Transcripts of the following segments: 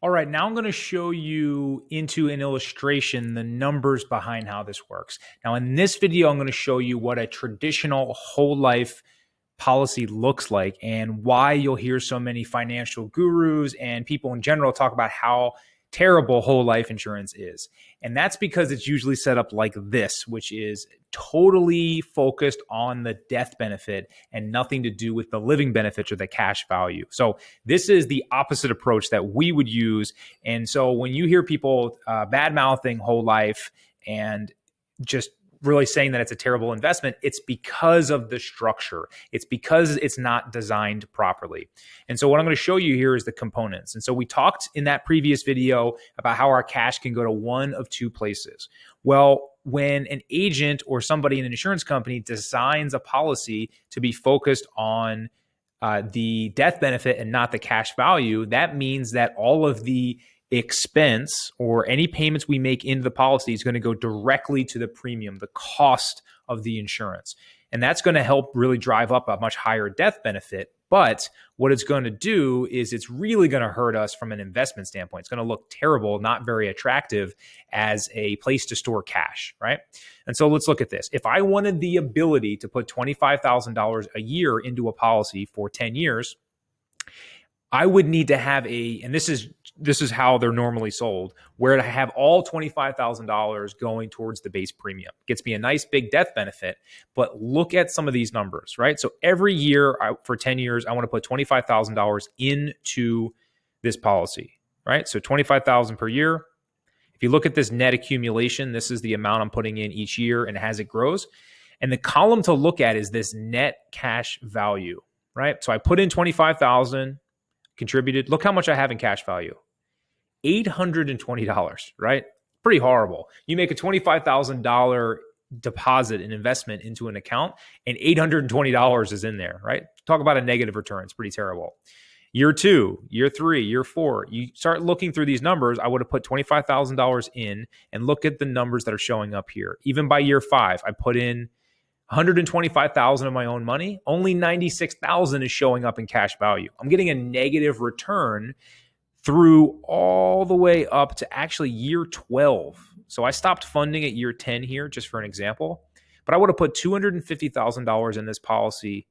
All right, now I'm going to show you into an illustration the numbers behind how this works. Now, in this video, I'm going to show you what a traditional whole life policy looks like and why you'll hear so many financial gurus and people in general talk about how terrible whole life insurance is. And that's because it's usually set up like this, which is totally focused on the death benefit and nothing to do with the living benefits or the cash value. So this is the opposite approach that we would use. And so when you hear people bad mouthing whole life and just really saying that it's a terrible investment, it's because of the structure. It's because it's not designed properly. And so what I'm going to show you here is the components. And so we talked in that previous video about how our cash can go to one of two places. Well, when an agent or somebody in an insurance company designs a policy to be focused on the death benefit and not the cash value, that means that all of the expense or any payments we make into the policy is going to go directly to the premium, the cost of the insurance. And that's going to help really drive up a much higher death benefit. But what it's going to do is it's really going to hurt us from an investment standpoint. It's going to look terrible, not very attractive as a place to store cash, right? And so let's look at this. If I wanted the ability to put $25,000 a year into a policy for 10 years, I would need to have and this is how they're normally sold, where to have all $25,000 going towards the base premium. Gets me a nice big death benefit, but look at some of these numbers, right? So every year for 10 years, I want to put $25,000 into this policy, right? So $25,000 per year. If you look at this net accumulation, this is the amount I'm putting in each year and as it grows. And the column to look at is this net cash value, right? So I put in $25,000, contributed. Look how much I have in cash value. $820, right? Pretty horrible. You make a $25,000 deposit and investment into an account and $820 is in there, right? Talk about a negative return. It's pretty terrible. Year 2, year 3, year 4, you start looking through these numbers. I would have put $25,000 in and look at the numbers that are showing up here. Even by year 5, I put in $125,000 of my own money, only $96,000 is showing up in cash value. I'm getting a negative return through all the way up to actually year 12. So I stopped funding at year 10 here, just for an example. But I would have put $250,000 in this policy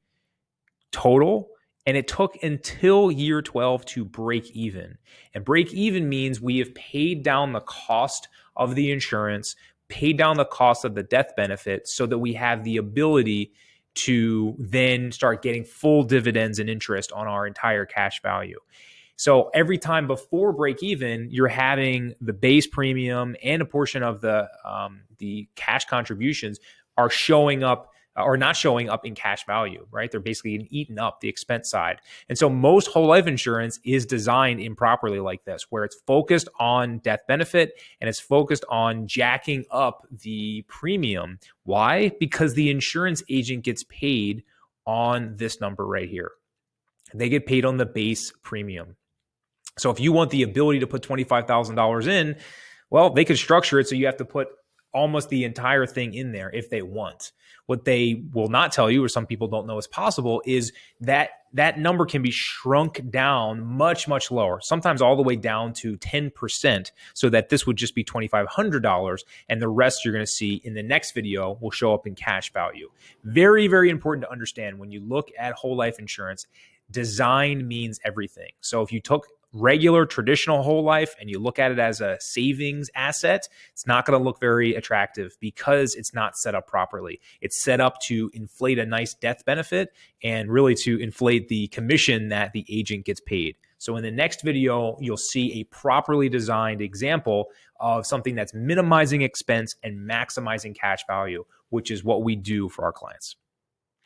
total, and it took until year 12 to break even. And break even means we have paid down the cost of the insurance, paid down the cost of the death benefit so that we have the ability to then start getting full dividends and interest on our entire cash value. So every time before break even, you're having the base premium and a portion of the cash contributions are showing up or not showing up in cash value, right? They're basically eating up the expense side. And so most whole life insurance is designed improperly like this, where it's focused on death benefit and it's focused on jacking up the premium. Why? Because the insurance agent gets paid on this number right here. They get paid on the base premium. So if you want the ability to put $25,000 in, well, they could structure it so you have to put almost the entire thing in there if they want. What they will not tell you, or some people don't know is possible, is that that number can be shrunk down much, much lower, sometimes all the way down to 10%, so that this would just be $2,500, and the rest you're going to see in the next video will show up in cash value. Very, very important to understand when you look at whole life insurance, design means everything. So if you took regular traditional whole life and you look at it as a savings asset, it's not going to look very attractive because it's not set up properly. It's set up to inflate a nice death benefit and really to inflate the commission that the agent gets paid. So in the next video, you'll see a properly designed example of something that's minimizing expense and maximizing cash value, which is what we do for our clients.